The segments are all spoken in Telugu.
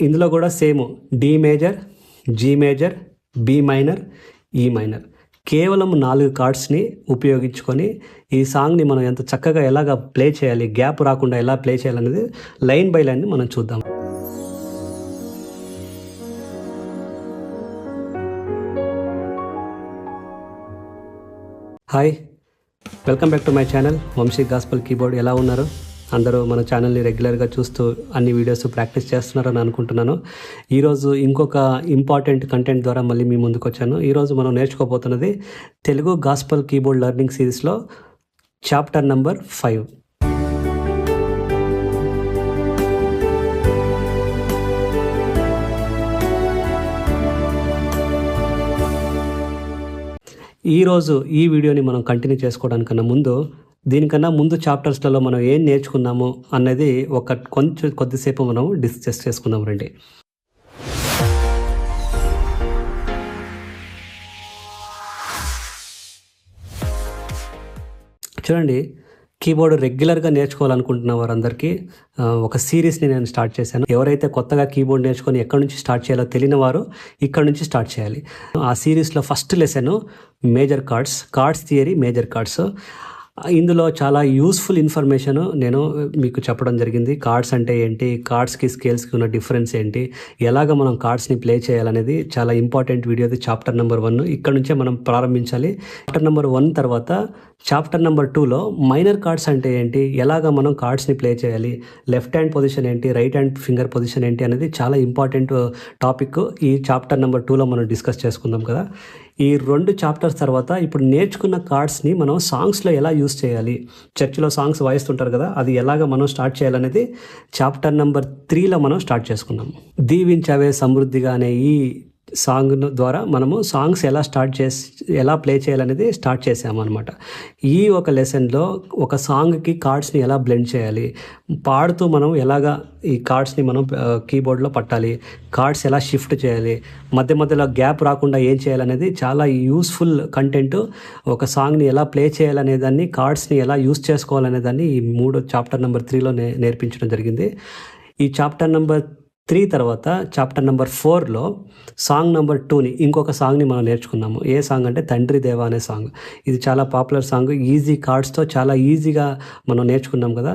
ఇందులో కూడా same D major, G major, B minor, E minor. కేవలం 4 కార్డ్స్ని ఉపయోగించుకొని ఈ సాంగ్ని మనం ఎంత చక్కగా ఎలాగ ప్లే చేయాలి, గ్యాప్ రాకుండా ఎలా ప్లే చేయాలనేది లైన్ బై లైన్ మనం చూద్దాం. Hi, welcome back to my channel Vamshi gospel keyboard. ఎలా ఉన్నారు అందరూ? మన ఛానల్ని రెగ్యులర్గా చూస్తూ అన్ని వీడియోస్ ప్రాక్టీస్ చేస్తున్నారని అనుకుంటున్నాను. ఈరోజు ఇంకొక ఇంపార్టెంట్ కంటెంట్ ద్వారా మళ్ళీ మీ ముందుకు వచ్చాను. ఈరోజు మనం నేర్చుకోబోతున్నది తెలుగు గాస్పల్ కీబోర్డ్ లెర్నింగ్ సిరీస్లో చాప్టర్ నెంబర్ 5. ఈరోజు ఈ వీడియోని మనం కంటిన్యూ చేసుకోవడానికన్నా ముందు, దీనికన్నా ముందు చాప్టర్స్లలో మనం ఏం నేర్చుకున్నాము అన్నది కొద్దిసేపు మనం డిస్కస్ చేసుకుందాం రండి. చూడండి, కీబోర్డ్ రెగ్యులర్గా నేర్చుకోవాలనుకుంటున్న వారందరికీ ఒక సిరీస్ని నేను స్టార్ట్ చేశాను. ఎవరైతే కొత్తగా కీబోర్డ్ నేర్చుకొని ఎక్కడి నుంచి స్టార్ట్ చేయాలో తెలియని వారు ఇక్కడ నుంచి స్టార్ట్ చేయాలి. ఆ సిరీస్లో first lesson major cards theory, major cards. ఇందులో చాలా యూస్ఫుల్ ఇన్ఫర్మేషన్ నేను మీకు చెప్పడం జరిగింది. కార్డ్స్ అంటే ఏంటి, కార్డ్స్కి స్కేల్స్కి ఉన్న డిఫరెన్స్ ఏంటి, ఎలాగ మనం కార్డ్స్ని ప్లే చేయాలనేది చాలా ఇంపార్టెంట్ వీడియో. అది చాప్టర్ నెంబర్ 1. ఇక్కడ నుంచే మనం ప్రారంభించాలి. చాప్టర్ నెంబర్ 1 తర్వాత చాప్టర్ నెంబర్ 2లో మైనర్ కార్డ్స్ అంటే ఏంటి, ఎలాగ మనం కార్డ్స్ని ప్లే చేయాలి, లెఫ్ట్ హ్యాండ్ పొజిషన్ ఏంటి, రైట్ హ్యాండ్ ఫింగర్ పొజిషన్ ఏంటి అనేది చాలా ఇంపార్టెంట్ టాపిక్. ఈ చాప్టర్ నెంబర్ 2లో మనం డిస్కస్ చేసుకుందాం కదా. ఈ 2 చాప్టర్స్ తర్వాత ఇప్పుడు నేర్చుకున్న కార్డ్స్ని మనం సాంగ్స్లో ఎలా యూస్ చేయాలి, చర్చిలో సాంగ్స్ వాయిస్తుంటారు కదా, అది ఎలాగ మనం స్టార్ట్ చేయాలనేది చాప్టర్ నెంబర్ 3లో మనం స్టార్ట్ చేసుకున్నాం. దీవించవే సమృద్ధిగా అనే ఈ సాంగ్ ద్వారా మనము సాంగ్స్ ఎలా ప్లే చేయాలనేది స్టార్ట్ చేసాము అనమాట. ఈ ఒక లెసన్లో ఒక సాంగ్కి కార్డ్స్ని ఎలా బ్లెండ్ చేయాలి, పాడుతూ మనం ఎలాగా ఈ కార్డ్స్ని మనం కీబోర్డ్లో పట్టాలి, కార్డ్స్ ఎలా షిఫ్ట్ చేయాలి, మధ్య మధ్యలో గ్యాప్ రాకుండా ఏం చేయాలనేది చాలా యూస్ఫుల్ కంటెంట్. ఒక సాంగ్ని ఎలా ప్లే చేయాలనే దాన్ని, కార్డ్స్ని ఎలా యూస్ చేసుకోవాలనే దాన్ని ఈ 3 చాప్టర్ నెంబర్ 3లో నేర్పించడం జరిగింది. ఈ చాప్టర్ నెంబర్ 3 తర్వాత చాప్టర్ నెంబర్ 4లో సాంగ్ నెంబర్ 2ని, ఇంకొక సాంగ్ని మనం నేర్చుకున్నాము. ఏ సాంగ్ అంటే తండ్రి దేవా అనే సాంగ్. ఇది చాలా పాపులర్ సాంగ్. ఈజీ కార్డ్స్తో చాలా ఈజీగా మనం నేర్చుకున్నాం కదా.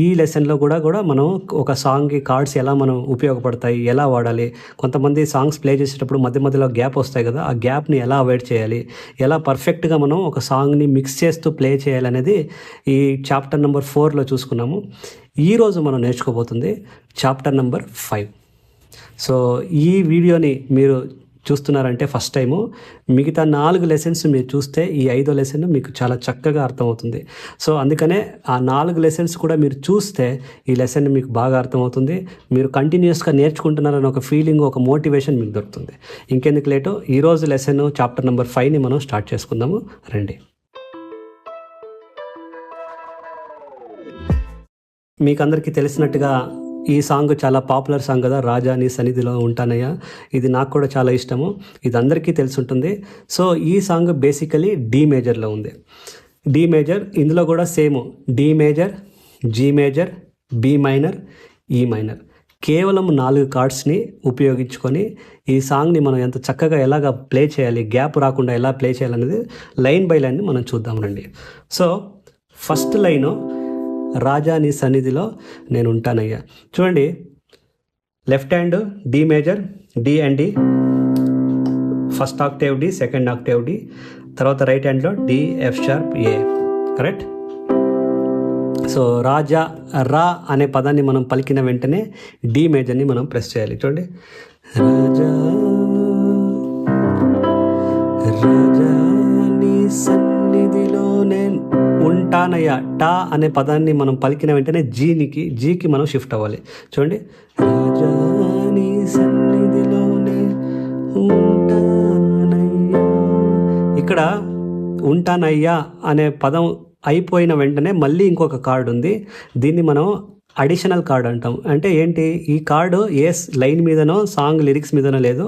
ఈ లెసన్లో కూడా మనం ఒక సాంగ్కి కార్డ్స్ ఎలా మనం ఉపయోగపడతాయి, ఎలా వాడాలి, కొంతమంది సాంగ్స్ ప్లే చేసేటప్పుడు మధ్య మధ్యలో గ్యాప్ వస్తాయి కదా, ఆ గ్యాప్ని ఎలా అవాయిడ్ చేయాలి, ఎలా పర్ఫెక్ట్గా మనం ఒక సాంగ్ని మిక్స్ చేస్తూ ప్లే చేయాలనేది ఈ చాప్టర్ నెంబర్ 4లో చూసుకున్నాము. ఈరోజు మనం నేర్చుకోబోతుంది చాప్టర్ నెంబర్ 5. సో ఈ వీడియోని మీరు చూస్తున్నారంటే ఫస్ట్ టైము, మిగతా 4 లెసన్స్ మీరు చూస్తే ఈ 5వ లెసన్ మీకు చాలా చక్కగా అర్థమవుతుంది. సో అందుకనే ఆ 4 లెసన్స్ కూడా మీరు చూస్తే ఈ లెసన్ మీకు బాగా అర్థమవుతుంది. మీరు కంటిన్యూస్గా నేర్చుకుంటున్నారని ఒక ఫీలింగ్, ఒక మోటివేషన్ మీకు దొరుకుతుంది. ఇంకెందుకు లేటు, ఈరోజు లెసన్ చాప్టర్ నెంబర్ 5ని మనం స్టార్ట్ చేసుకుందాము రండి. మీకు అందరికీ తెలిసినట్టుగా ఈ సాంగ్ చాలా పాపులర్ సాంగ్ కదా, రాజా నీ సన్నిధిలో ఉంటానయ్యా. ఇది నాకు కూడా చాలా ఇష్టము, ఇది అందరికీ తెలిసి ఉంటుంది. సో ఈ సాంగ్ బేసికలీ డి మేజర్లో ఉంది. డి మేజర్, ఇందులో కూడా same D major, G major, B minor, E minor. కేవలం 4 కార్డ్స్ని ఉపయోగించుకొని ఈ సాంగ్ని మనం ఎంత చక్కగా ఎలాగ ప్లే చేయాలి, గ్యాప్ రాకుండా ఎలా ప్లే చేయాలనేది లైన్ బై లైన్ మనం చూద్దాం రండి. సో ఫస్ట్ లైను, రాజా నీ సన్నిధిలో నేను ఉంటానయ్యా. చూడండి, left hand D major, D and D, first octave D, second octave D, తర్వాత రైట్ హ్యాండ్లో D, F sharp, A. Correct. So రాజా, రా అనే పదాన్ని మనం పలికిన వెంటనే డి మేజర్ని మనం ప్రెస్ చేయాలి. చూడండి, రాజా రాజా నీ సన్నిధిలో నేను ఉంటానయ్యా. టా అనే పదాన్ని మనం పలికిన వెంటనే జీకి మనం షిఫ్ట్ అవ్వాలి. చూడండి, రాజా నీ సన్నిధిలోనే ఉంటానయ్యా. ఇక్కడ ఉంటానయ్యా అనే పదం అయిపోయిన వెంటనే మళ్ళీ ఇంకొక కార్డు ఉంది. దీన్ని మనం అడిషనల్ కార్డ్ అంటాం. అంటే ఏంటి, ఈ కార్డు ఏ లైన్ మీదనో సాంగ్ లిరిక్స్ మీదనో లేదు,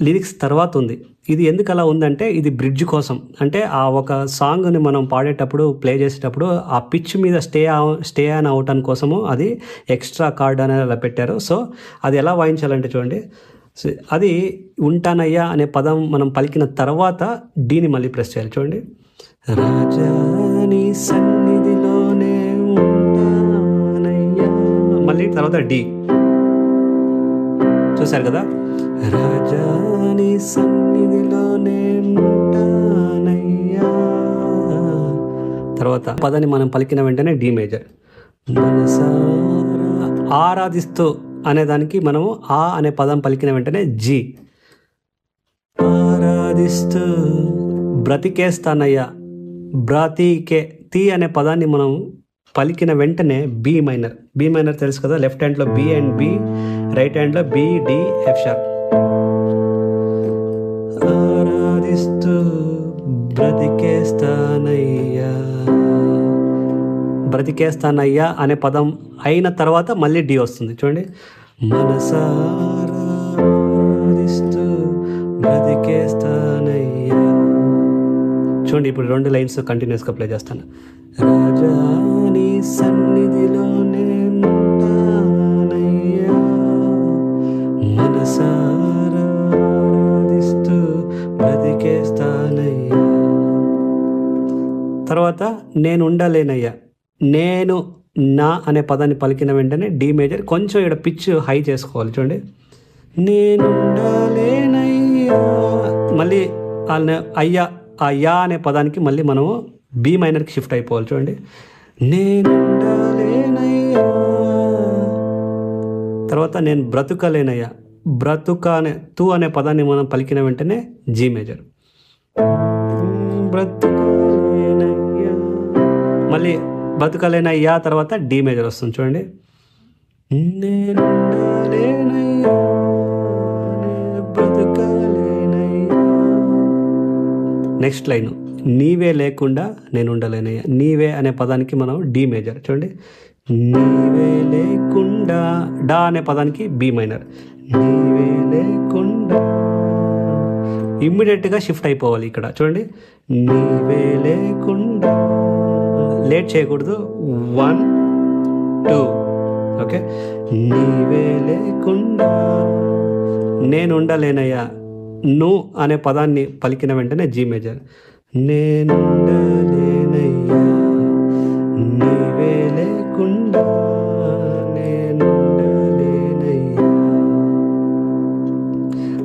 లిరిక్స్ తర్వాత ఉంది. ఇది ఎందుకు అలా ఉందంటే ఇది బ్రిడ్జ్ కోసం. అంటే ఆ ఒక సాంగ్ని మనం పాడేటప్పుడు ప్లే చేసేటప్పుడు ఆ పిచ్ మీద స్టే ఆన్ అవటం కోసము అది ఎక్స్ట్రా కార్డ్ అనేది అలా పెట్టారు. సో అది ఎలా వాయించాలంటే చూడండి, అది ఉంటానయ్యా అనే పదం మనం పలికిన తర్వాత డీని మళ్ళీ ప్రెస్ చేయాలి. చూడండి, రాజాని సన్నిధిలోనే ఉంటానయ్యా, మళ్ళీ తర్వాత డి. చూశారు కదా, రాజాని సన్నిధిలోనే ఉంటానయ్యా. తర్వాత పదాన్ని మనం పలికిన వెంటనే డి మేజర్. మనసారా ఆరాధిస్తూ అనేదానికి మనము ఆ అనే పదం పలికిన వెంటనే జి. ఆరాధిస్తూ బ్రతికేస్తానయ్యా, బ్రతికే తి అనే పదాన్ని మనం పలికిన వెంటనే బి మైనర్. బి మైనర్ తెలుసు కదా, లెఫ్ట్ హ్యాండ్లో బి అండ్ బి, రైట్ హ్యాండ్లో బి డి ఎఫ్ షార్ప్. ఆరాధిస్తూ బ్రతికేస్తానయ్యా, బ్రతికేస్తానయ్యా అనే పదం అయిన తర్వాత మళ్ళీ డి వస్తుంది. చూడండి, మనసారా ఆరాధిస్తూ బ్రతికేస్తానయ్యా. చూడండి, ఇప్పుడు 2 లైన్స్ కంటిన్యూస్గా ప్లే చేస్తాను. రాజాని సన్నిధిలోనే ఉంటానయ్యా, మనసారా ఆరాధిస్తూ బ్రతికేస్తానయ్యా. తర్వాత నేను ఉండలేనయ్యా, నేను నా అనే పదాన్ని పలికిన వెంటనే డి మేజర్. కొంచెం ఇక్కడ పిచ్ హై చేసుకోవాలి. చూడండి, నేను ఉండలేనయ్యా, మళ్ళీ అయ్యా ఆ యా అనే పదానికి మళ్ళీ మనము బి మైనర్కి షిఫ్ట్ అయిపోవాలి. చూడండి, నేను ఉండలేనయ్యా. తర్వాత నేను బ్రతుకలేనయ్యా, బ్రతుక అనే తు అనే పదాన్ని మనం పలికిన వెంటనే జి మేజర్. బ్రతుకలేనయ్యా, మళ్ళీ బ్రతుకలేనయ్యా తర్వాత డి మేజర్ వస్తుంది. చూడండి, నేను ఉండలేనయ్యా, బ్రతుకలేనయ్యా. నెక్స్ట్ లైన్, నీవే లేకుండా నేను ఉండలేనయ్యా. నీవే అనే పదానికి మనం డి మేజర్. చూడండి, నీవే లేకుండా డా అనే పదానికి బి మైనర్. నీవే లేకుండా ఇమ్మీడియట్గా షిఫ్ట్ అయిపోవాలి ఇక్కడ. చూడండి, నీవే లేకుండా, లేట్ చేయకూడదు. 1 2 ఓకే. నీవే లేకుండా నేను ఉండలేనయ్యా, ను అనే పదాన్ని పలికిన వెంటనే జి మేజర్. నేను ఉండలేనయ్యా, నీవే లేకుండా నేను ఉండలేనయ్యా.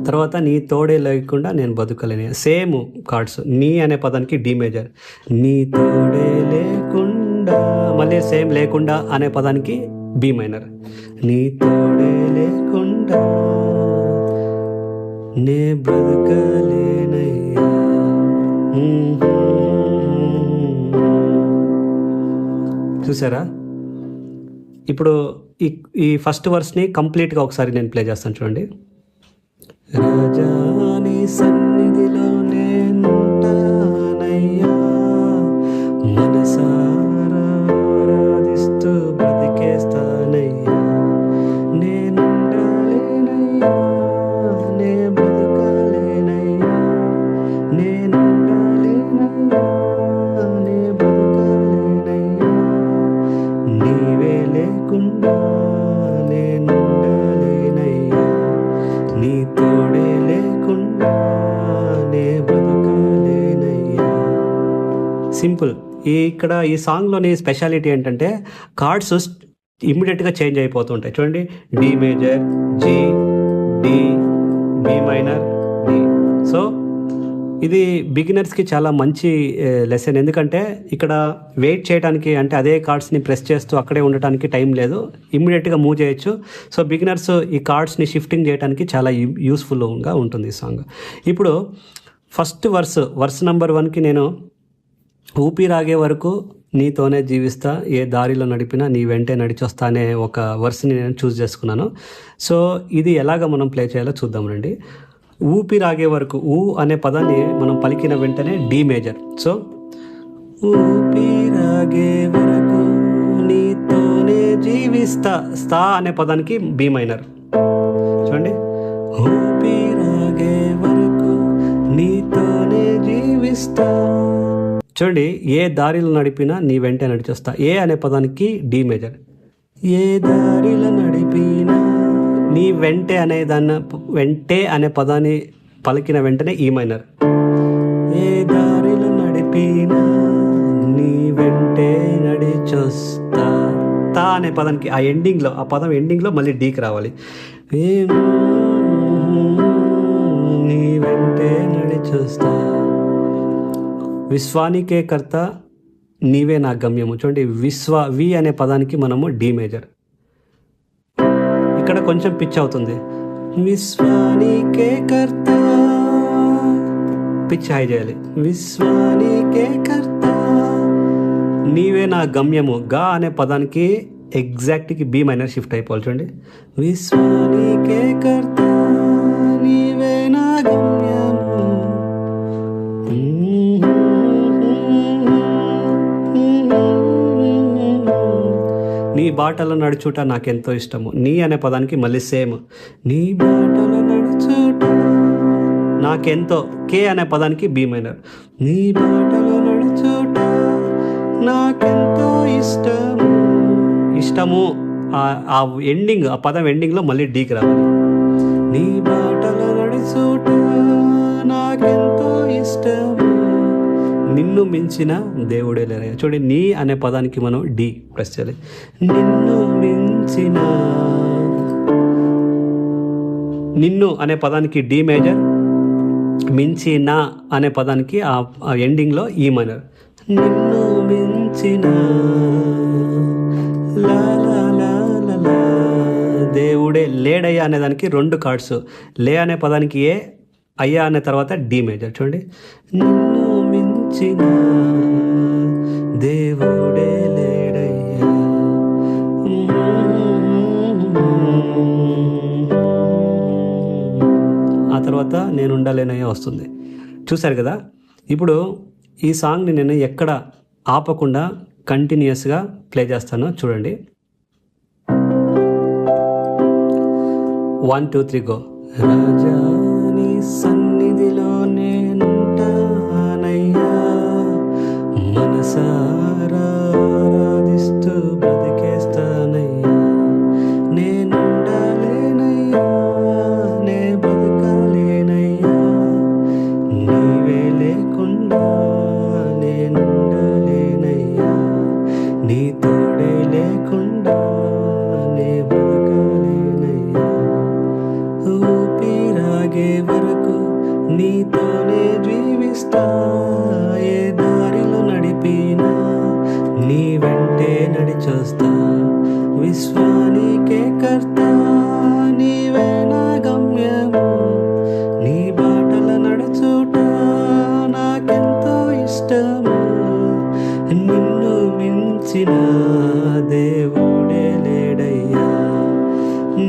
తర్వాత నీ తోడే లేకుండా నేను బతుకలేనయ్యా. Same cards. నీ అనే పదానికి డి మేజర్. నీ తోడే లేకుండా, మళ్ళీ సేమ్ లేకుండా అనే పదానికి బి మైనర్. నీ తోడే లేకుండా నే బ్రతకలేనయ్యా. చూసారా, ఇప్పుడు ఈ ఫస్ట్ వర్స్ని కంప్లీట్గా ఒకసారి నేను ప్లే చేస్తాను. చూడండి, రాజాని సన్నిధిలో నేనుంటానయ్యా, మనసారా ఆరాధిస్తూ బ్రతికేస్తానయ్యా. నేనుండలేనయ్యా, నే బ్రతకలేనయ్యా, నేనుండలేనయ్యా, నే బ్రతకలేనయ్యా. నీవే లేకుండా నేనుండలేనయ్యా, నీ తోడే లేకుండా నే బ్రతకలేనయ్యా. సింపుల్. ఇక్కడ ఈ సాంగ్లోని స్పెషాలిటీ ఏంటంటే కార్డ్స్ ఇమ్మీడియట్గా చేంజ్ అయిపోతుంటాయి. చూడండి, D major, G, D, B minor, D. So ఇది బిగినర్స్కి చాలా మంచి లెసన్. ఎందుకంటే ఇక్కడ వెయిట్ చేయడానికి, అంటే అదే కార్డ్స్ని ప్రెస్ చేస్తూ అక్కడే ఉండటానికి టైం లేదు, ఇమ్మీడియట్గా మూవ్ చేయొచ్చు. సో బిగినర్స్ ఈ కార్డ్స్ని షిఫ్టింగ్ చేయడానికి చాలా యూస్ఫుల్గా ఉంటుంది ఈ సాంగ్. ఇప్పుడు ఫస్ట్ వర్స్ నెంబర్ 1కి నేను ఊపిరాగే వరకు నీతోనే జీవిస్తా, ఏ దారిలో నడిపినా నీ వెంటే నడిచొస్తా అనే ఒక వర్స్ని నేను చూస్ చేసుకున్నాను. సో ఇది ఎలాగ మనం ప్లే చేయాలో చూద్దాం రండి. ఊపిరాగే వరకు, ఊ అనే పదాన్ని మనం పలికిన వెంటనే డి మేజర్. సో ఊపిరాగే వరకు నీతోనే జీవిస్తా, స్థా అనే పదానికి బి మైనర్. చూడండి, ఊపిరాగే వరకు నీ ఇస్తా. చూడండి, ఏ దారిలో నడిపినా నీ వెంటే నడిచొస్తా. ఏ అనే పదానికి డి మేజర్. ఏ దారిలో నడిపినా నీ వెంటే అనే వెంటే అనే పదాన్ని పలికిన వెంటనే ఈ మైనర్. ఏ దారిలో నడిపినా నీ వెంటే నడిచొస్తా. తా అనే పదానికి ఆ ఎండింగ్లో, ఆ పదం ఎండింగ్లో మళ్ళీ డీకి రావాలి. నీ వెంటే నడిచొస్తా. విశ్వానికే కర్త నీవే నా గమ్యము. చూడండి, వి అనే పదానికి మనము డి మేజర్. ఇక్కడ కొంచెం పిచ్ అవుతుంది. విశ్వానికే కర్త, పిచ్ హై చేయాలి. విశ్వానికే కర్త నీవే నా గమ్యము. గా అనే పదానికి ఎగ్జాక్ట్కి బి మైనర్ షిఫ్ట్ అయిపోవాలి. చూడండి, విశ్వానికే కర్త నీవే నా గమ్యము. నీ బాటలో నడుచుట నాకెంతో ఇష్టము. నీ అనే పదానికి మళ్ళీ సేమ్. నీ బాటలో నడుచుట నాకెంతో. కే అనే పదానికి బి మైనర్. నీ బాటలో నడుచుట నాకెంతో ఇష్టము. ఇష్టము ఆ ఎండింగ్, ఆ పదం ఎండింగ్లో మళ్ళీ డీకి రావాలి. నీ బాటలో నడుచుట నాకెంతో ఇష్టము. నిన్ను మించిన దేవుడే లేరయ్య. చూడండి, నీ అనే పదానికి మనం డి ప్రెస్ చేయాలి. నిన్ను మించిన, నిన్ను అనే పదానికి డి మేజర్, మించిన అనే పదానికి ఆ ఎండింగ్లో ఈ మైనర్. నిన్ను మించిన లా లా లా లా లా దేవుడే లేడయ్యా అనే దానికి 2 కార్డ్స్. లే అనే పదానికి ఏ, అయ్యా అనే తర్వాత డి మేజర్. చూడండి, నిన్ను మించిన దేవుడే లేడయ్యా. ఆ తర్వాత నేను ఉండలేనయ్యా వస్తుంది. చూశారు కదా. ఇప్పుడు ఈ సాంగ్ని నేను ఎక్కడ ఆపకుండా కంటిన్యూస్గా ప్లే చేస్తాను. చూడండి, 1 2 3 గో. రాజా నీ సన్నిధిలో నేనుంటానయ్యా, మనసారా ఆరాధిస్తూ బ్రతికేస్తానయ్యా. నేనుండలేనయ్యా, నే బతకలేనయ్యా, నీవే లేకుండా నేనుండలేనయ్యా, నీ తోడే లేకుండా నే బతకలేనయ్యా. ఊపిరాగే వరకు నీతోనే జీవిస్తా. ఏ దారిలో నడిపినా నీ వెంటే నడిచొస్తా. విశ్వానికే కర్త నీవే నా గమ్యము. నీ బాటల నడుచుట నాకెంతో ఇష్టము. నిన్ను మించిన దేవుడే లేడయ్యా,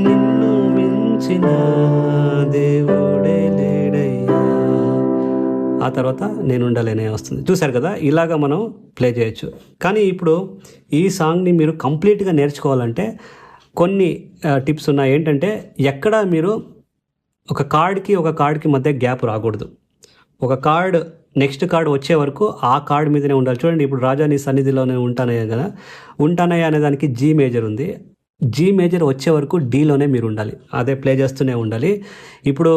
నిన్ను మించిన దేవుడే లేడయ్యా. ఆ తర్వాత నేను ఉండలేనే వస్తుంది. చూశారు కదా, ఇలాగా మనం ప్లే చేయొచ్చు. కానీ ఇప్పుడు ఈ సాంగ్ని మీరు కంప్లీట్గా నేర్చుకోవాలంటే కొన్ని టిప్స్ ఉన్నాయి. ఏంటంటే, ఎక్కడ మీరు ఒక కార్డ్కి మధ్య గ్యాప్ రాకూడదు. ఒక కార్డ్ నెక్స్ట్ కార్డ్ వచ్చే వరకు ఆ కార్డ్ మీదనే ఉండాలి. చూడండి, ఇప్పుడు రాజా నీ సన్నిధిలోనే ఉంటానయ్యా కదా. ఉంటానయ్యా అనే దానికి జీ మేజర్ ఉంది. జీ మేజర్ వచ్చే వరకు డీలోనే మీరు ఉండాలి. అదే ప్లే చేస్తూనే ఉండాలి. ఇప్పుడు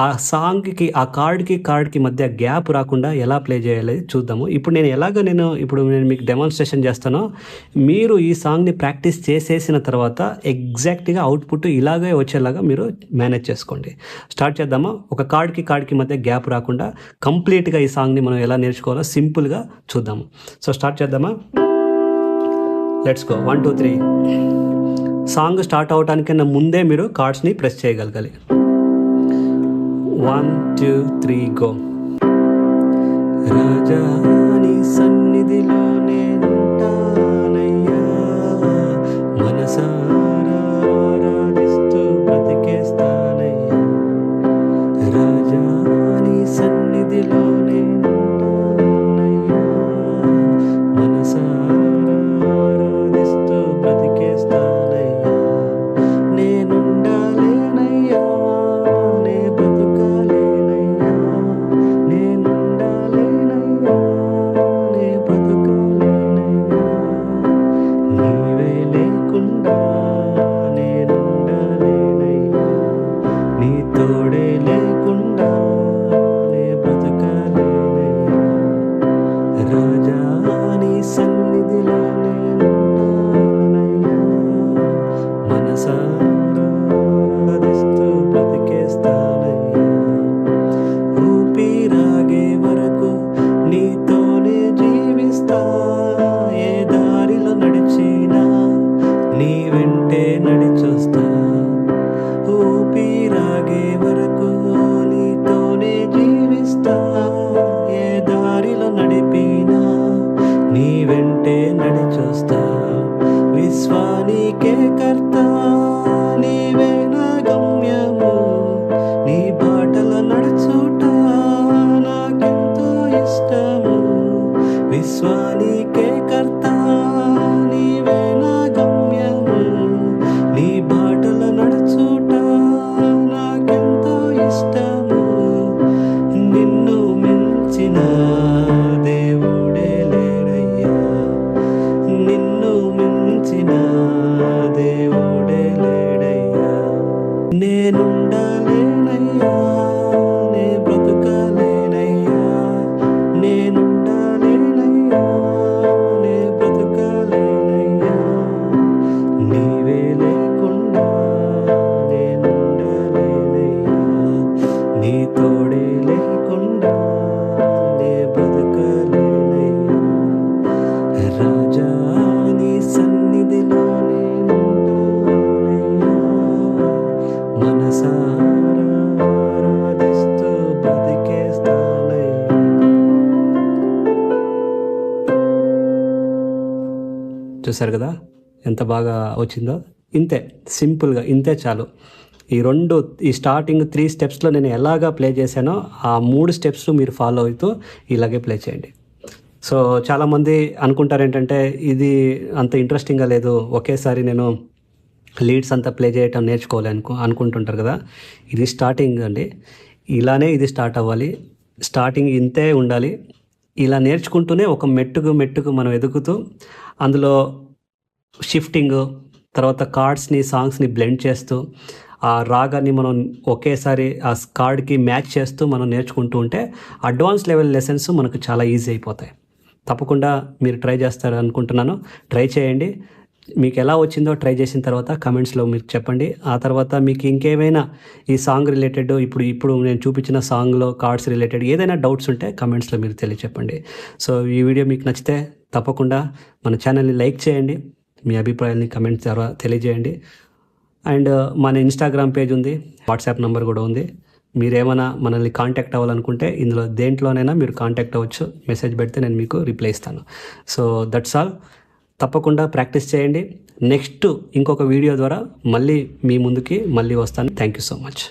ఆ సాంగ్కి, ఆ కార్డ్కి మధ్య గ్యాప్ రాకుండా ఎలా ప్లే చేయాలి చూద్దాము. ఇప్పుడు నేను మీకు డెమాన్స్ట్రేషన్ చేస్తానో, మీరు ఈ సాంగ్ని ప్రాక్టీస్ చేసేసిన తర్వాత ఎగ్జాక్ట్గా అవుట్పుట్ ఇలాగే వచ్చేలాగా మీరు మేనేజ్ చేసుకోండి. స్టార్ట్ చేద్దామా? ఒక కార్డ్కి మధ్య గ్యాప్ రాకుండా కంప్లీట్గా ఈ సాంగ్ని మనం ఎలా నేర్చుకోవాలో సింపుల్గా చూద్దాము. సో స్టార్ట్ చేద్దామా? Let's go. 1 2 3. సాంగ్ స్టార్ట్ అవటానికన్నా ముందే మీరు కార్డ్స్ని ప్రెస్ చేయగలగాలి. 1 2 3 గో. రాజా నీ సన్నిధిలో నేనుంటానయ్యా, మనసారా ఆరాధిస్తూ బ్రతికేస్తానయ్యా. రాజా నీ సన్నిధిలో నేనుంటానయ్యా, మనసారా ఆరాధిస్తూ బ్రతికేస్తానయ్యా. నేనుండాలేనయ్యా, నే బ్రతుకాలేనయ్యా, నేనుండాలేనయ్యా, నేనుండలేనయ్యా, నే బ్రతుకలేనయ్యా, నేనుండలేనయ్యా, నే బ్రతుకలేనయ్యా, నీవే లేకుండా నేనుండలేనయ్యా, నీ తోడే లేకుండా నే బ్రతుకలేనయ్యా, రాజా నీ సన్నిధిలో నేనుంటానయ్యా, మనసారా ఆరాధిస్తూ బ్రతికేస్తానయ్యా. చూసారు కదా ఎంత బాగా వచ్చిందో. ఇంతే సింపుల్గా, ఇంతే చాలు. ఈ స్టార్టింగ్ 3 స్టెప్స్లో నేను ఎలాగా ప్లే చేశానో ఆ 3 స్టెప్స్ మీరు ఫాలో అవుతూ ఇలాగే ప్లే చేయండి. సో చాలామంది అనుకుంటారు ఏంటంటే ఇది అంత ఇంట్రెస్టింగ్గా లేదు, ఒకేసారి నేను లీడ్స్ అంతా ప్లే చేయటం నేర్చుకోవాలి అనుకుంటుంటారు కదా. ఇది స్టార్టింగ్ అండి, ఇలానే ఇది స్టార్ట్ అవ్వాలి. స్టార్టింగ్ ఇంతే ఉండాలి. ఇలా నేర్చుకుంటూనే ఒక మెట్టుకు మనం ఎదుగుతూ అందులో షిఫ్టింగ్, తర్వాత కార్డ్స్ని సాంగ్స్ని బ్లెండ్ చేస్తూ ఆ రాగాన్ని మనం ఒకేసారి ఆ కార్డ్కి మ్యాచ్ చేస్తూ మనం నేర్చుకుంటూ ఉంటే అడ్వాన్స్ లెవెల్ లెసన్స్ మనకు చాలా ఈజీ అయిపోతాయి. తప్పకుండా మీరు ట్రై చేస్తారు అనుకుంటున్నాను. ట్రై చేయండి. మీకు ఎలా వచ్చిందో ట్రై చేసిన తర్వాత కమెంట్స్లో మీరు చెప్పండి. ఆ తర్వాత మీకు ఇంకేమైనా ఈ సాంగ్ రిలేటెడ్ ఇప్పుడు నేను చూపించిన సాంగ్లో కార్డ్స్ రిలేటెడ్ ఏదైనా డౌట్స్ ఉంటే కమెంట్స్లో మీరు తెలియచెప్పండి. సో ఈ వీడియో మీకు నచ్చితే తప్పకుండా మన ఛానల్ని లైక్ చేయండి, మీ అభిప్రాయాన్ని కమెంట్స్ ద్వారా తెలియజేయండి. అండ్ మన ఇన్స్టాగ్రామ్ పేజ్ ఉంది, వాట్సాప్ నెంబర్ కూడా ఉంది. మీరేమైనా మనల్ని కాంటాక్ట్ అవ్వాలనుకుంటే ఇందులో దేంట్లోనైనా మీరు కాంటాక్ట్ అవ్వచ్చు. మెసేజ్ పెడితే నేను మీకు రిప్లై ఇస్తాను. So that's all. తప్పకుండా ప్రాక్టీస్ చేయండి. నెక్స్ట్ ఇంకొక వీడియో ద్వారా మళ్ళీ మీ ముందుకి వస్తాను. Thank you so much.